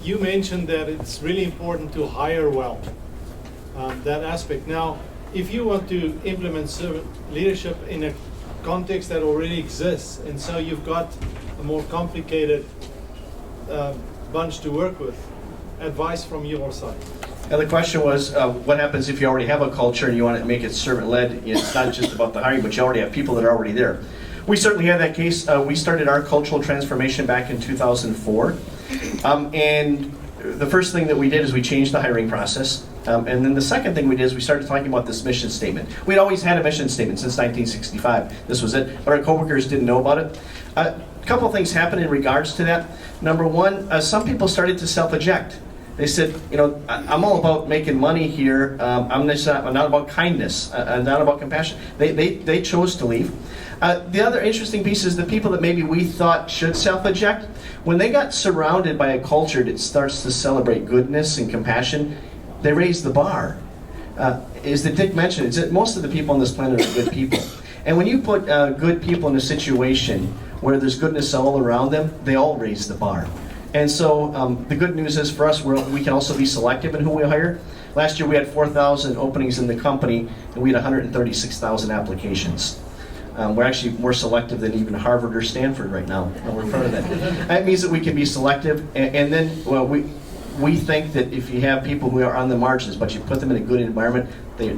you mentioned that it's really important to hire well, that aspect. Now, if you want to implement servant leadership in a context that already exists, and so you've got a more complicated bunch to work with, advice from your side. Now the question was, what happens if you already have a culture and you want to make it servant-led? It's not just about the hiring, but you already have people that are already there. We certainly have that case. We started our cultural transformation back in 2004. And the first thing that we did is we changed the hiring process. And then the second thing we did is we started talking about this mission statement. We'd always had a mission statement since 1965. This was it, but our coworkers didn't know about it. A couple of things happened in regards to that. Number one, some people started to self-eject. They said, you know, I'm all about making money here. I'm not about kindness. I'm not about compassion. They chose to leave. The other interesting piece is the people that maybe we thought should self-eject, when they got surrounded by a culture that starts to celebrate goodness and compassion, they raised the bar. As that Dick mentioned, it's that most of the people on this planet are good people. And when you put good people in a situation where there's goodness all around them, they all raise the bar. And so the good news is for us, we can also be selective in who we hire. Last year we had 4,000 openings in the company, and we had 136,000 applications. We're actually more selective than even Harvard or Stanford right now. We're proud of that. That means that we can be selective, and then we think that if you have people who are on the margins, but you put them in a good environment, they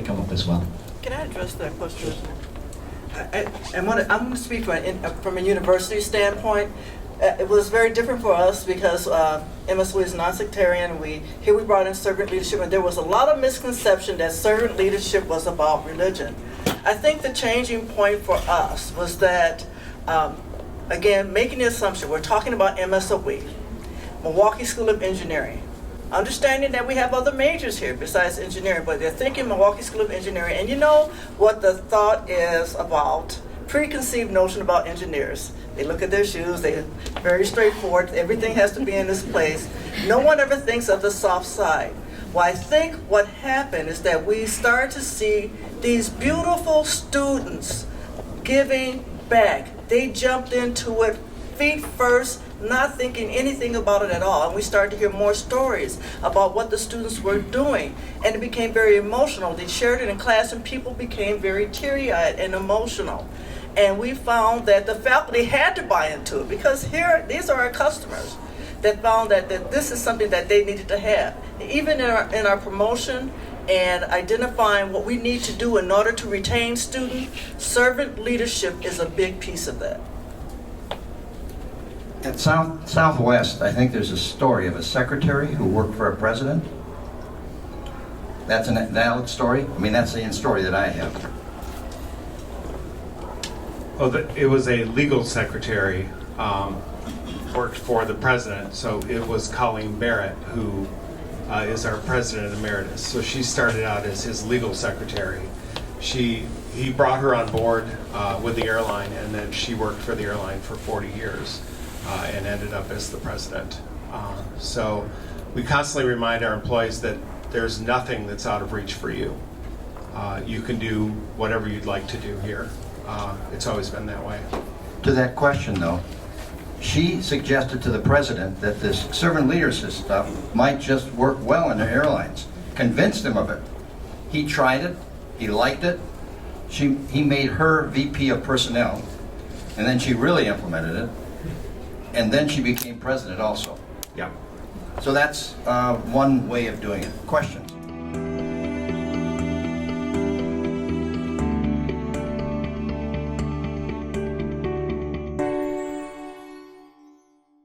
come up as well. Can I address that question? I'm going to speak from a university standpoint. It was very different for us because MSW is non-sectarian. We brought in servant leadership, and there was a lot of misconception that servant leadership was about religion. I think the changing point for us was that, again, making the assumption, we're talking about MSOE, Milwaukee School of Engineering. Understanding that we have other majors here besides engineering, but they're thinking Milwaukee School of Engineering. And you know what the thought is about, preconceived notion about engineers. They look at their shoes, they're very straightforward, everything has to be in this place. No one ever thinks of the soft side. Well, I think what happened is that we started to see these beautiful students giving back. They jumped into it feet first, not thinking anything about it at all. And we started to hear more stories about what the students were doing. And it became very emotional. They shared it in class and people became very teary-eyed and emotional. And we found that the faculty had to buy into it because these are our customers that found that this is something that they needed to have. Even in our promotion and identifying what we need to do in order to retain students, servant leadership is a big piece of that. At Southwest, I think there's a story of a secretary who worked for a president. That's a valid story? I mean, that's the story that I have. Well, it was a legal secretary, worked for the president, so it was Colleen Barrett, who is our president emeritus. So she started out as his legal secretary. He brought her on board with the airline, and then she worked for the airline for 40 years and ended up as the president. So we constantly remind our employees that there's nothing that's out of reach for you. You can do whatever you'd like to do here. It's always been that way. To that question, though, she suggested to the president that this servant leadership stuff might just work well in the airlines. Convinced him of it. He tried it. He liked it. He made her VP of personnel, and then she really implemented it, and then she became president also. Yeah. So that's one way of doing it. Questions?